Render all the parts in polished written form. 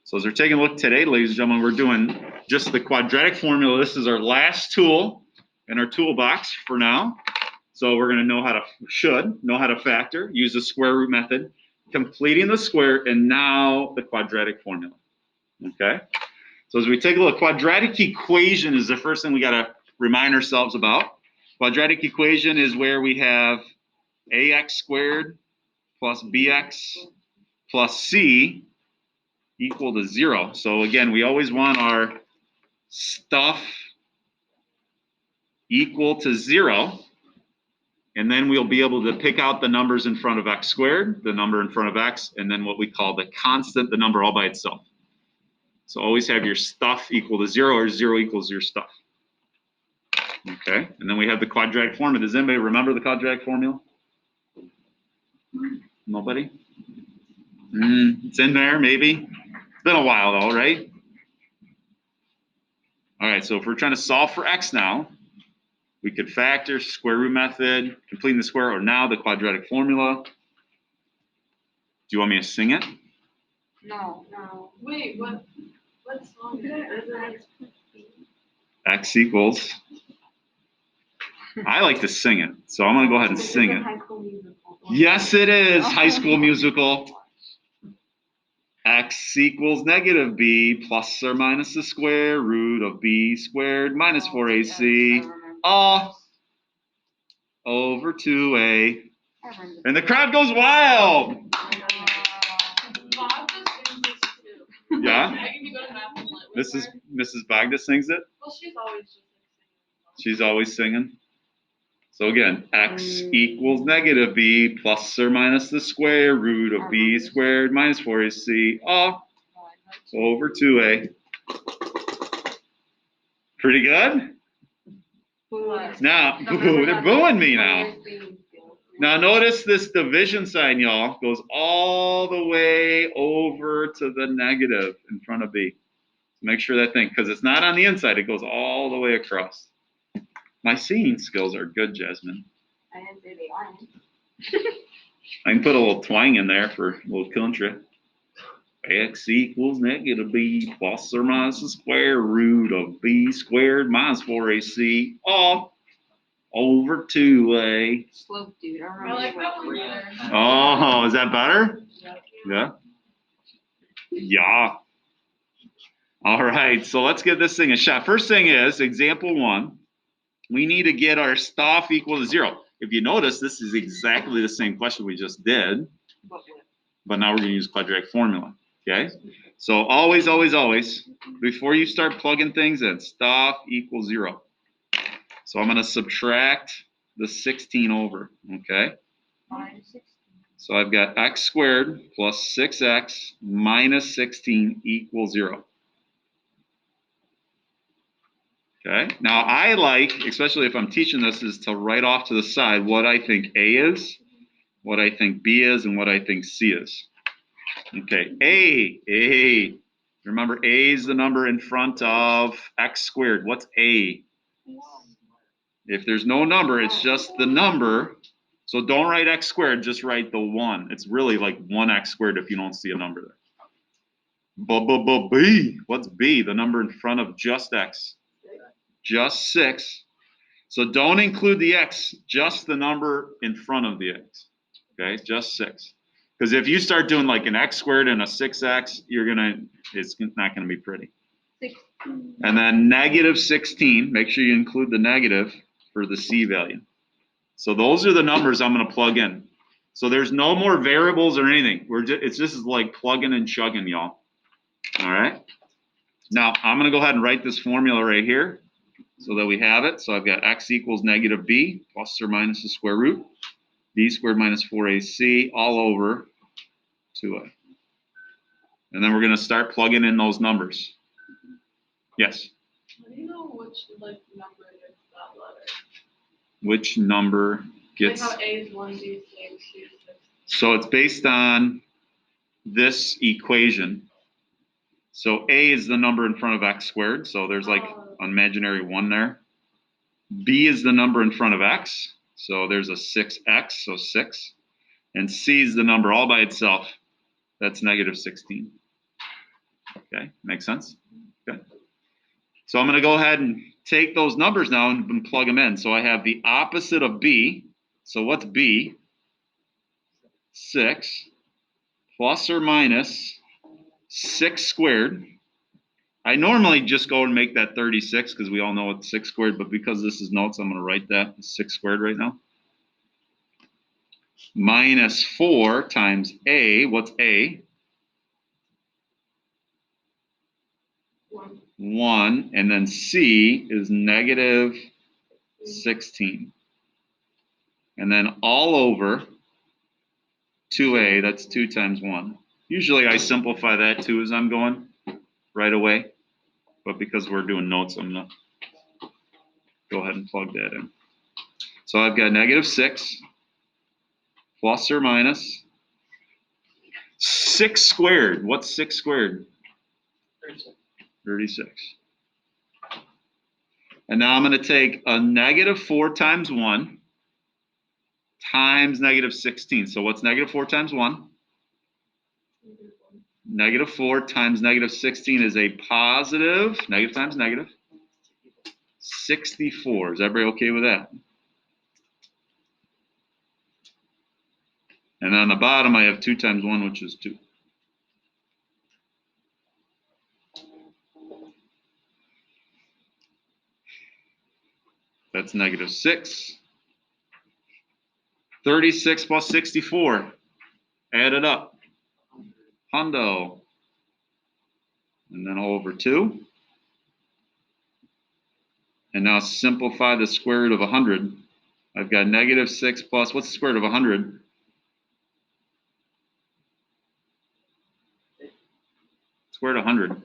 So as we're taking a look today, ladies and gentlemen, we're doing just the quadratic formula. This is our last tool in our toolbox for now. So we're going to should know how to factor, use the square root method, completing the square, and now the quadratic formula. Okay? So as we take a look, quadratic equation is the first thing we got to remind ourselves about. Quadratic equation is where we have ax squared plus bx plus c equal to 0. So again, we always want our stuff equal to 0, and then we'll be able to pick out the numbers in front of x squared, the number in front of x, and then what we call the constant, the number all by itself. So always have your stuff equal to 0, or 0 equals your stuff. Okay, and then we have the quadratic formula. Does anybody remember the quadratic formula? Nobody? It's in there, maybe. It's been a while though, right? All right, so if we're trying to solve for x now, we could factor, square root method, completing the square, or now the quadratic formula. Do you want me to sing it? No. Wait, what song is it? X equals. I like to sing it, so I'm going to go ahead and sing it. Yes, it is High School Musical. X equals negative b plus or minus the square root of b squared minus 4ac all over 2a. And the crowd goes wild. Yeah? Mrs. Bagda sings it? Well, She's always singing. So again, x equals negative b plus or minus the square root of b squared minus 4ac all over 2a. Pretty good? Now, they're booing me now. Now notice this division sign, y'all, goes all the way over to the negative in front of b. Make sure that thing, because it's not on the inside, it goes all the way across. My singing skills are good, Jasmine. I didn't say they aren't. I can put a little twang in there for a little country. X equals negative b plus or minus the square root of b squared minus 4ac all over 2a. Slow, dude. I like that one better. Oh, is that better? Yeah. Yeah. All right, so let's give this thing a shot. First thing is, example 1, we need to get our stuff equal to 0. If you notice, this is exactly the same question we just did, but now we're going to use quadratic formula, okay? So always, before you start plugging things in, stuff equals 0. So I'm going to subtract the 16 over, okay? So I've got x squared plus 6x minus 16 equals 0. Okay, now I like, especially if I'm teaching this, is to write off to the side what I think A is, what I think B is, and what I think C is. Okay, A. Remember, A is the number in front of x squared. What's A? If there's no number, it's just the number. So don't write x squared, just write the 1. It's really like 1x squared if you don't see a number there. B. What's B? The number in front of just x. Just 6. So don't include the x, just the number in front of the x. Okay, just 6. Because if you start doing like an x squared and a 6x, it's not gonna be pretty. 16. And then negative 16, make sure you include the negative for the c value. So those are the numbers I'm gonna plug in. So there's no more variables or anything. It's just like plugging and chugging, y'all. All right. Now I'm gonna go ahead and write this formula right here, so that we have it. So I've got x equals negative b plus or minus the square root, b squared minus 4ac all over 2a. And then we're going to start plugging in those numbers. Yes? How do you know which number gets that letter? Which number gets... Like how A is 1, B is 6, C is 6. So it's based on this equation. So A is the number in front of x squared. So there's like an imaginary 1 there. B is the number in front of x. So there's a 6x, so 6. And C is the number all by itself. That's negative 16. Okay, makes sense? Okay. So I'm going to go ahead and take those numbers now and plug them in. So I have the opposite of B. So what's B? 6 plus or minus 6 squared. I normally just go and make that 36 because we all know it's 6 squared, but because this is notes, I'm going to write that 6 squared right now. Minus 4 times A. What's A? 1. And then C is negative 16. And then all over 2A, that's 2 times 1. Usually I simplify that too as I'm going right away. But because we're doing notes, I'm going to go ahead and plug that in. So I've got negative 6 plus or minus 6 squared. What's 6 squared? 36. And now I'm going to take a negative 4 times 1 times negative 16. So what's negative 4 times 1? Negative 4 times negative 16 is a positive, negative times negative, 64. Is everybody okay with that? And on the bottom, I have 2 times 1, which is 2. That's negative 6. 36 plus 64. Add it up. Hundo. And then over 2. And now simplify the square root of 100. I've got negative 6 plus, what's the square root of 100? Square root of 100.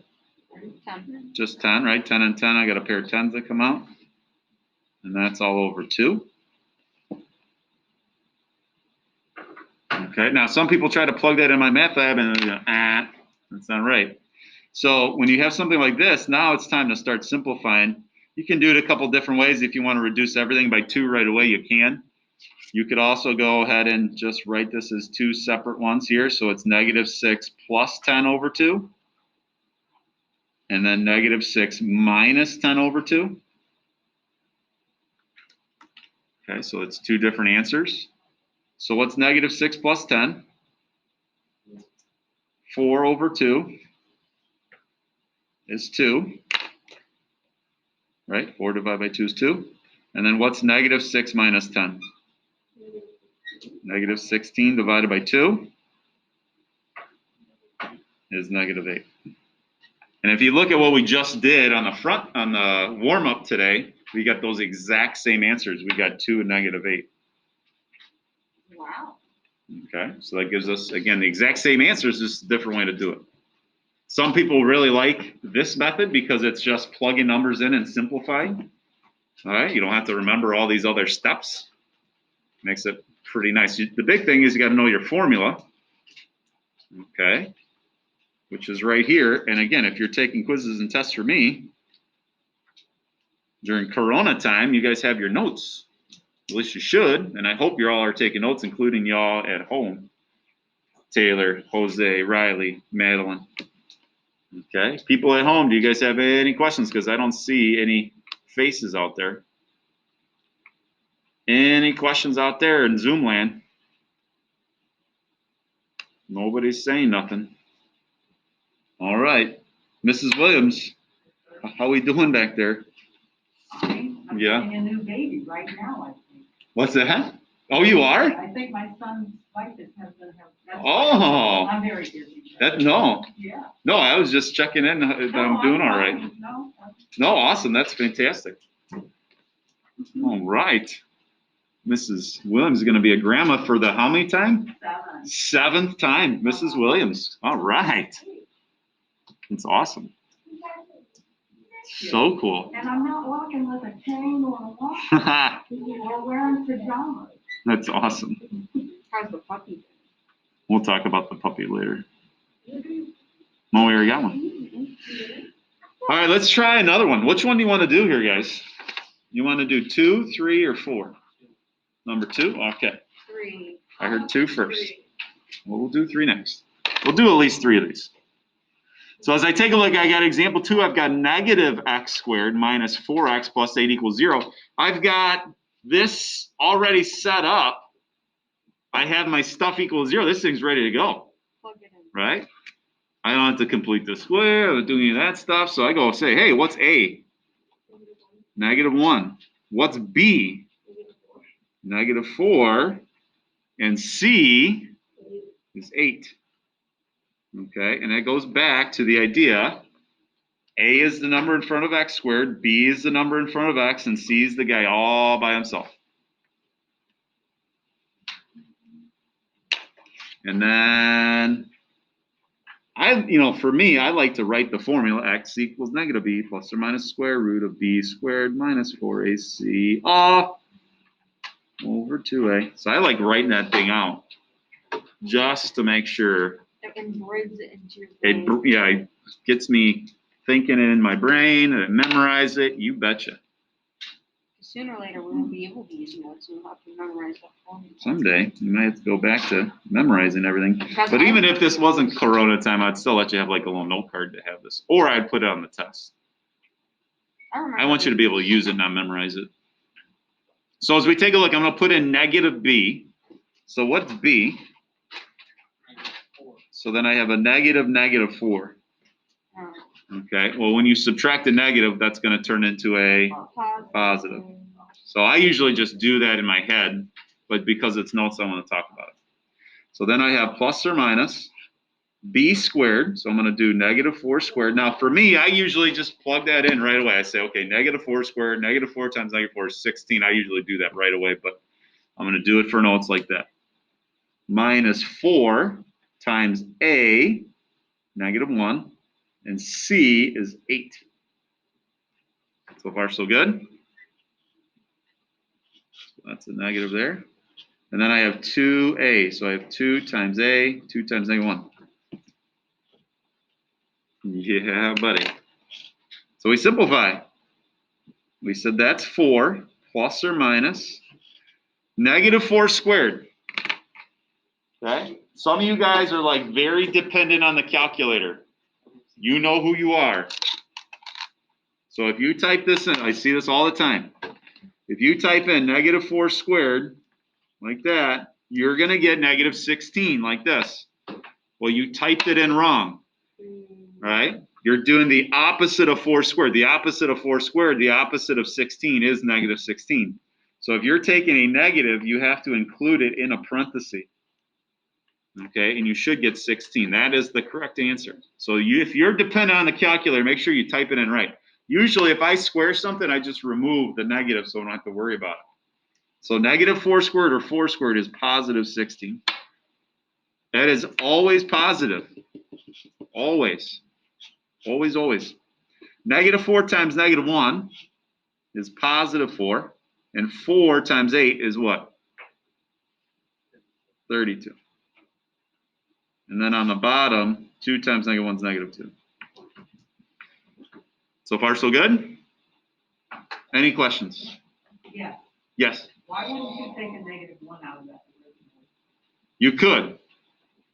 10. Just 10, right? 10 and 10. I got a pair of 10s that come out. And that's all over 2. Okay, now some people try to plug that in MyMathLab and that's not right. So when you have something like this, now it's time to start simplifying. You can do it a couple different ways. If you want to reduce everything by 2 right away, you can. You could also go ahead and just write this as 2 separate ones here. So it's negative 6 plus 10 over 2. And then negative 6 minus 10 over 2. Okay, so it's 2 different answers. So what's negative 6 plus 10? 4 over 2 is 2. Right? 4 divided by 2 is 2. And then what's negative 6 minus 10? Negative 16 divided by 2 is negative 8. And if you look at what we just did on the front, on the warm-up today, we got those exact same answers. We got 2 and negative 8. Wow. Okay, so that gives us, again, the exact same answers, just a different way to do it. Some people really like this method because it's just plugging numbers in and simplifying. All right, you don't have to remember all these other steps. Makes it pretty nice. The big thing is you got to know your formula. Okay, which is right here. And again, if you're taking quizzes and tests for me, during Corona time, you guys have your notes. At least you should, and I hope you all are taking notes, including y'all at home. Taylor, Jose, Riley, Madeline. Okay, people at home, do you guys have any questions? Because I don't see any faces out there. Any questions out there in Zoom land? Nobody's saying nothing. All right, Mrs. Williams, how we doing back there? I'm Yeah. having a new baby right now, I think. What's that? Oh, you are? I think my son's wife is going to have. Oh. I'm very busy. No. Yeah. No, I was just checking in that I'm doing all right. No. No, awesome. That's fantastic. All right. Mrs. Williams is going to be a grandma for the how many time? 7th time, Mrs. Williams. All right. It's awesome. So cool. And I'm not walking with a cane or a walker. We're wearing pajamas. That's awesome. How's the puppy? We'll talk about the puppy later. Oh, we already got one. All right, let's try another one. Which one do you want to do here, guys? You want to do 2, 3, or 4? Number 2? Okay. 3. I heard 2 first. Well, we'll do 3 next. We'll do at least 3 of these. So as I take a look, I got example 2, I've got negative x squared minus 4x plus 8 equals 0. I've got this already set up. I have my stuff equals 0. This thing's ready to go, Plug it in. right? I don't have to complete the square or do any of that stuff. So I go say, hey, what's A? -1. What's B? -4. And C is 8. Okay, and that goes back to the idea. A is the number in front of x squared, B is the number in front of x, and C is the guy all by himself. And then for me, I like to write the formula x equals -b plus or minus square root of b squared minus 4ac over 2a. So I like writing that thing out just to make sure It embeds it into your brain. it gets me thinking it in my brain and memorize it. You betcha. Sooner or later, we won't be able to use notes, and we'll have to memorize that formula. Someday you might have to go back to memorizing everything. Because But even if this wasn't Corona time, I'd still let you have like a little note card to have this, or I'd put it on the test. I want you to be able to use it, not memorize it. So as we take a look, I'm going to put in -b. So what's b? So then I have a -4. Okay, well, when you subtract a negative, that's going to turn into a positive. So I usually just do that in my head, but because it's notes, I want to talk about it. So then I have plus or minus b squared. So I'm going to do -4 squared. Now for me, I usually just plug that in right away. I say, okay, -4 squared, -4 times -4 is 16. I usually do that right away, but I'm going to do it for notes like that. Minus 4 times a, -1, and c is 8. So far, so good. So that's a negative there. And then I have 2a. So I have 2 times a, 2 times -1. Yeah, buddy. So we simplify. We said that's 4 plus or minus -4 squared. Okay? Some of you guys are like very dependent on the calculator. You know who you are. So if you type this in, I see this all the time. If you type in -4 squared like that, you're going to get -16 like this. Well, you typed it in wrong, right? You're doing the opposite of 4 squared. The opposite of 4 squared, the opposite of 16 is -16. So if you're taking a negative, you have to include it in a parenthesis. Okay, and you should get 16. That is the correct answer. So if you're dependent on the calculator, make sure you type it in right. Usually if I square something, I just remove the negative so I don't have to worry about it. So -4 squared or 4 squared is positive 16. That is always positive. Always. Always, always. -4 times -1 is positive 4. And 4 times 8 is what? 32. And then on the bottom, 2 times -1 is -2. So far, so good? Any questions? Yeah. Yes. Why wouldn't you take a -1 out of that? You could.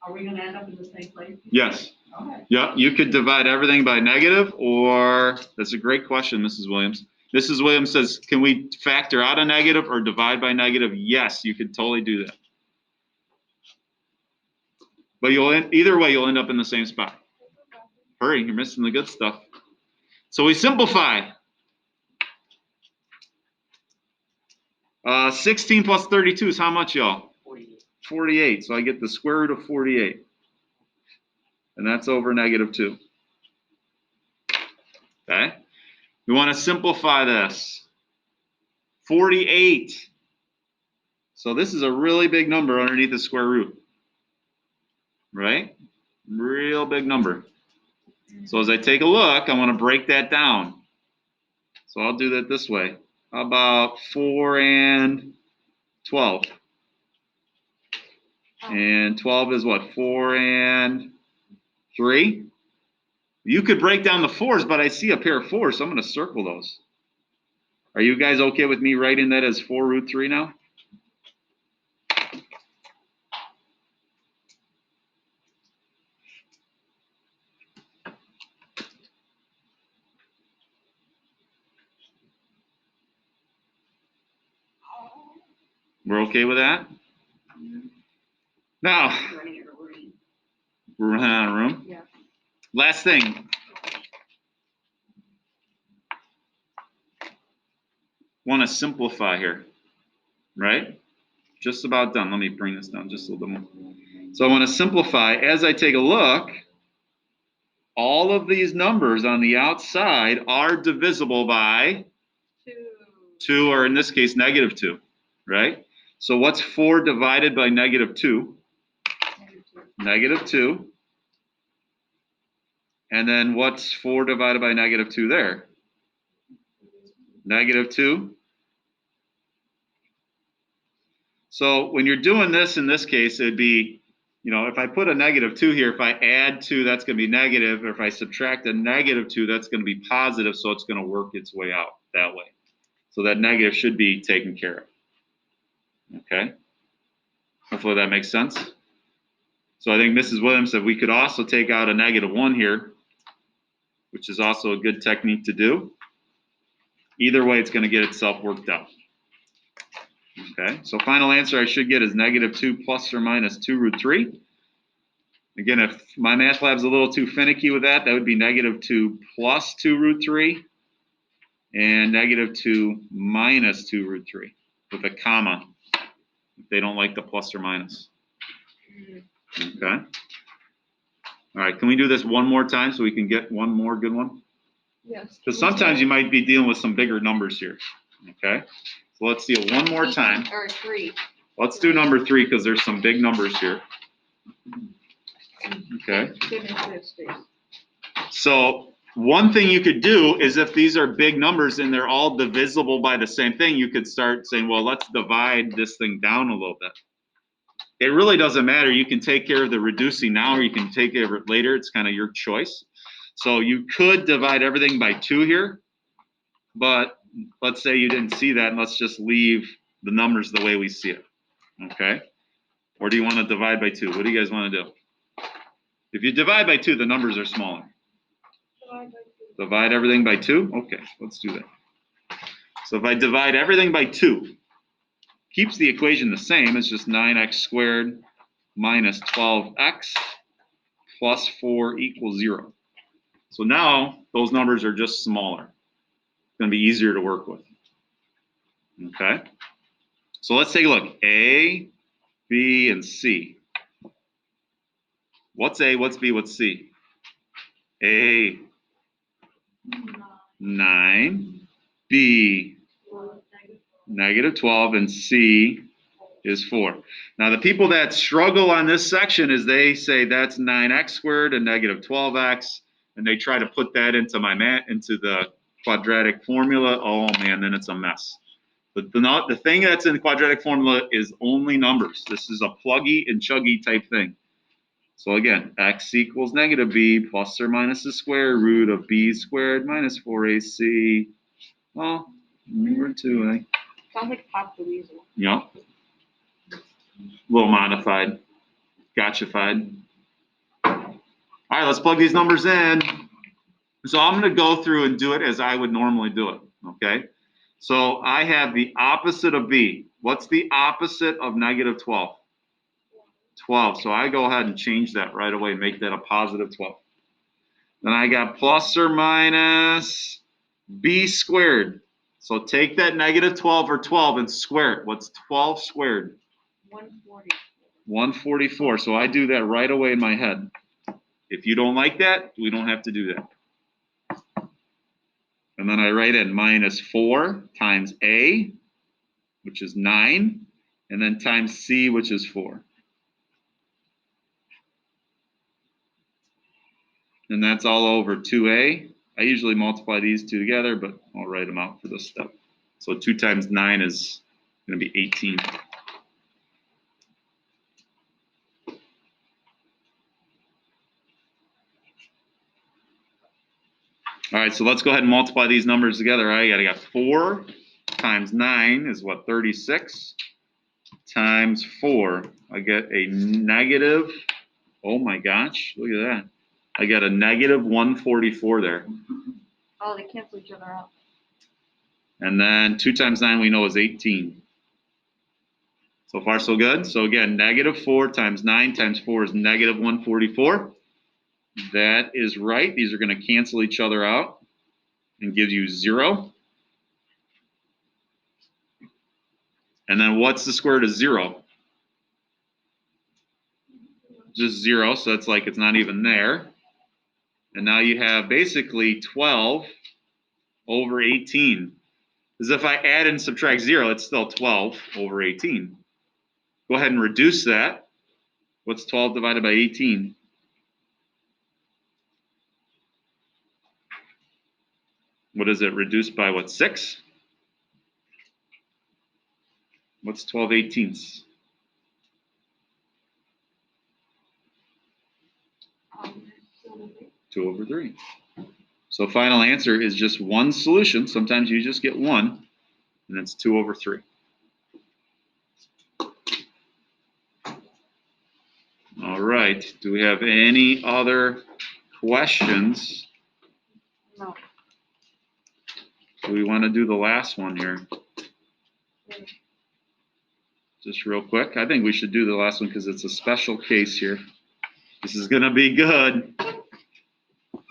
Are we gonna end up in the same place? Yes. Okay. Yeah, you could divide everything by negative, or that's a great question, Mrs. Williams. Mrs. Williams says, can we factor out a negative or divide by negative? Yes, you could totally do that. But either way, you'll end up in the same spot. Hurry, you're missing the good stuff. So we simplify. 16 plus 32 is how much, y'all? 48. 48. So I get the square root of 48. And that's over -2. Okay? We want to simplify this. 48. So this is a really big number underneath the square root. Right? Real big number. So as I take a look, I want to break that down. So I'll do that this way. How about 4 and 12? And 12 is what? 4 and 3? You could break down the 4s, but I see a pair of 4s, so I'm going to circle those. Are you guys okay with me writing that as 4 root 3 now? We're okay with that? Now, Running out of room. we're running out of room. Yeah. Last thing. Want to simplify here, right? Just about done. Let me bring this down just a little bit more. So I want to simplify. As I take a look, all of these numbers on the outside are divisible by 2, or in this case, -2, right? So what's 4 divided by -2? -2. And then what's 4 divided by -2 there? -2. So when you're doing this, in this case, it'd be, if I put a -2 here, if I add 2, that's going to be negative. Or if I subtract a -2, that's going to be positive. So it's going to work its way out that way. So that negative should be taken care of. Okay. Hopefully that makes sense. So I think Mrs. Williams said we could also take out a -1 here, which is also a good technique to do. Either way, it's going to get itself worked out. Okay, so final answer I should get is -2 plus or minus 2√3. Again, if my math lab's a little too finicky with that, that would be -2 plus 2√3 and -2 minus 2√3 with a comma if they don't like the plus or minus. Okay. All right, can we do this one more time so we can get one more good one? Yes. Because sometimes you might be dealing with some bigger numbers here. Okay, so let's do it one more time. Or 3. Let's do number 3 because there's some big numbers here. Okay. Goodness, we have space. So one thing you could do is if these are big numbers and they're all divisible by the same thing, you could start saying, well, let's divide this thing down a little bit. It really doesn't matter. You can take care of the reducing now or you can take care of it later. It's kind of your choice. So you could divide everything by 2 here, but let's say you didn't see that and let's just leave the numbers the way we see it. Okay? Or do you want to divide by 2? What do you guys want to do? If you divide by 2, the numbers are smaller. Divide everything by 2? Okay, let's do that. So if I divide everything by 2, keeps the equation the same. It's just 9x squared minus 12x plus 4 equals 0. So now those numbers are just smaller. It's going to be easier to work with. Okay? So let's take a look. A, B, and C. What's A, what's B, what's C? A, 9, B, -12, and C is 4. Now the people that struggle on this section is they say that's 9x squared and -12x, and they try to put that into the quadratic formula. Oh man, then it's a mess. But the thing that's in the quadratic formula is only numbers. This is a pluggy and chuggy type thing. So again, x equals -b plus or minus the square root of b squared minus 4ac. Well, number 2, eh? Sounds like Pop the Weasel. Yep. A little modified. Gotchified. All right, let's plug these numbers in. So I'm going to go through and do it as I would normally do it, okay? So I have the opposite of b. What's the opposite of -12? 12. So I go ahead and change that right away and make that a positive 12. Then I got plus or minus b squared. So take that -12 or 12 and square it. What's 12 squared? 140. 144. So I do that right away in my head. If you don't like that, we don't have to do that. And then I write in -4 times A, which is 9, and then times C, which is 4. And that's all over 2A. I usually multiply these two together, but I'll write them out for this step. So 2 times 9 is going to be 18. All right, so let's go ahead and multiply these numbers together. I got 4 times 9 is what, 36 times 4. I get a negative, oh my gosh, look at that. I got a negative 144 there. Oh, they cancel each other out. And then 2 times 9 we know is 18. So far, so good. So again, -4 times 9 times 4 is -144. That is right. These are going to cancel each other out and give you 0. And then what's the square root of 0? Just 0, so it's like it's not even there. And now you have basically 12 over 18. Because if I add and subtract 0, it's still 12 over 18. Go ahead and reduce that. What's 12 divided by 18? What is it? Reduced by what, 6? What's 12/18? 2 over 3. So final answer is just one solution. Sometimes you just get one, and it's 2 over 3. All right. Do we have any other questions? No. Do we want to do the last one here? Just real quick. I think we should do the last one because it's a special case here. This is going to be good. All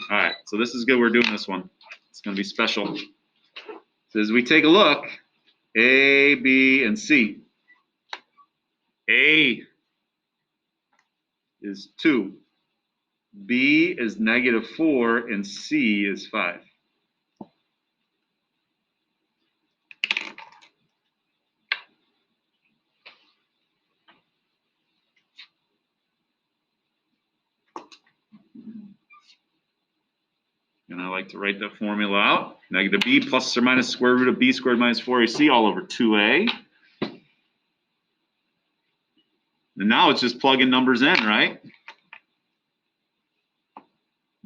right. So this is good. We're doing this one. It's going to be special. So as we take a look, A, B, and C. A is 2. B is -4, and C is 5. And I like to write that formula out. -b plus or minus square root of b squared minus 4ac all over 2a. And now it's just plugging numbers in, right?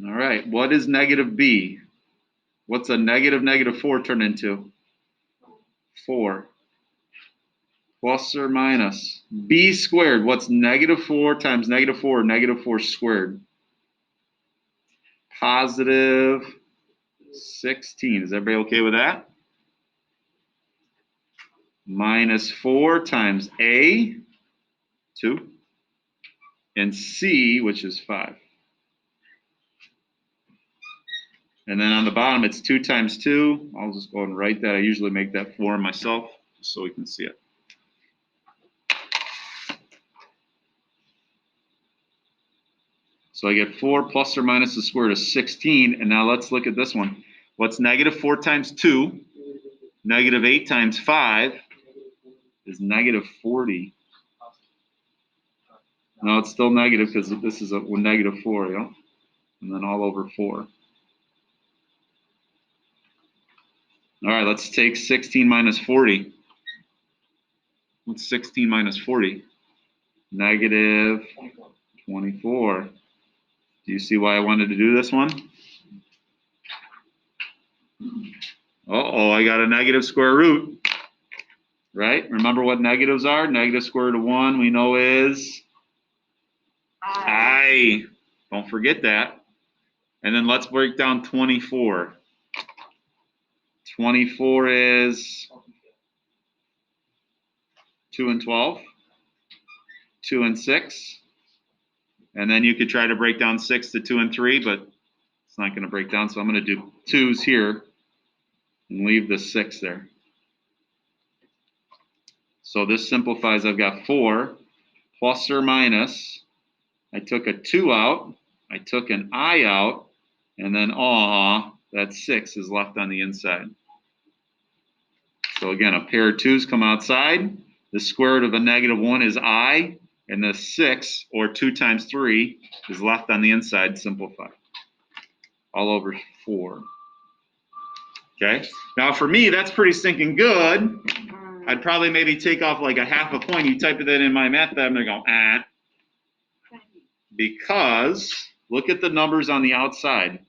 All right, what is -b? What's a -4 turn into? 4. Plus or minus. B squared, what's -4 times -4, -4 squared? Positive 16. Is everybody okay with that? Minus 4 times A, 2, and C, which is 5. And then on the bottom, it's 2 times 2. I'll just go ahead and write that. I usually make that form myself, just so we can see it. So I get 4 plus or minus the square root of 16. And now let's look at this one. What's -4 times 2? -8 times 5 is -40. No, it's still negative because this is a -4, yeah? And then all over 4. All right, let's take 16 minus 40. What's 16 minus 40? -24. Do you see why I wanted to do this one? Uh-oh, I got a negative square root. Right? Remember what negatives are? Negative square root of 1 we know is I. Don't forget that. And then let's break down 24. 24 is 2 and 12. 2 and 6. And then you could try to break down 6 to 2 and 3, but it's not going to break down. So I'm going to do 2's here and leave the 6 there. So this simplifies. I've got 4 plus or minus. I took a 2 out. I took an I out. And then, that 6 is left on the inside. So again, a pair of 2's come outside. The square root of a -1 is I. And the 6, or 2 times 3, is left on the inside, simplified. All over 4. Okay? Now for me, that's pretty stinking good. I'd probably maybe take off like a half a point. You type that in my math, I'm going to go, because look at the numbers on the outside.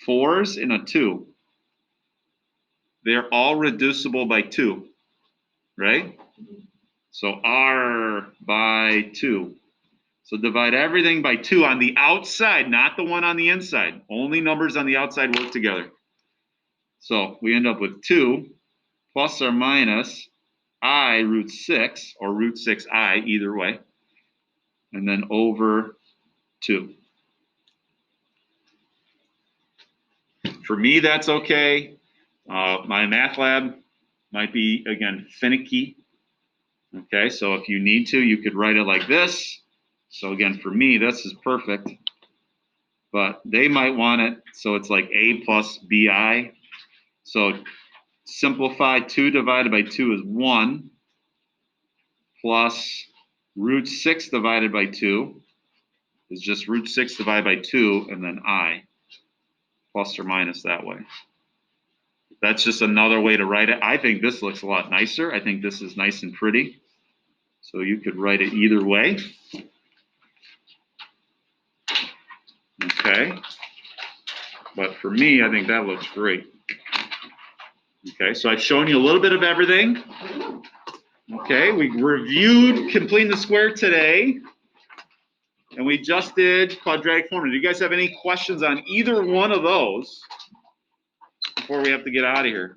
4's and a 2. They're all reducible by 2, right? So R by 2. So divide everything by 2 on the outside, not the one on the inside. Only numbers on the outside work together. So we end up with 2 plus or minus I root 6, or root 6I, either way, and then over 2. For me, that's okay. My math lab might be, again, finicky. Okay, so if you need to, you could write it like this. So again, for me, this is perfect. But they might want it so it's like A plus BI. So simplify 2 divided by 2 is 1, plus root 6 divided by 2 is just root 6 divided by 2, and then I, plus or minus that way. That's just another way to write it. I think this looks a lot nicer. I think this is nice and pretty. So you could write it either way. Okay. But for me, I think that looks great. Okay, so I've shown you a little bit of everything. Okay, we reviewed completing the square today. And we just did quadratic formula. Do you guys have any questions on either one of those before we have to get out of here?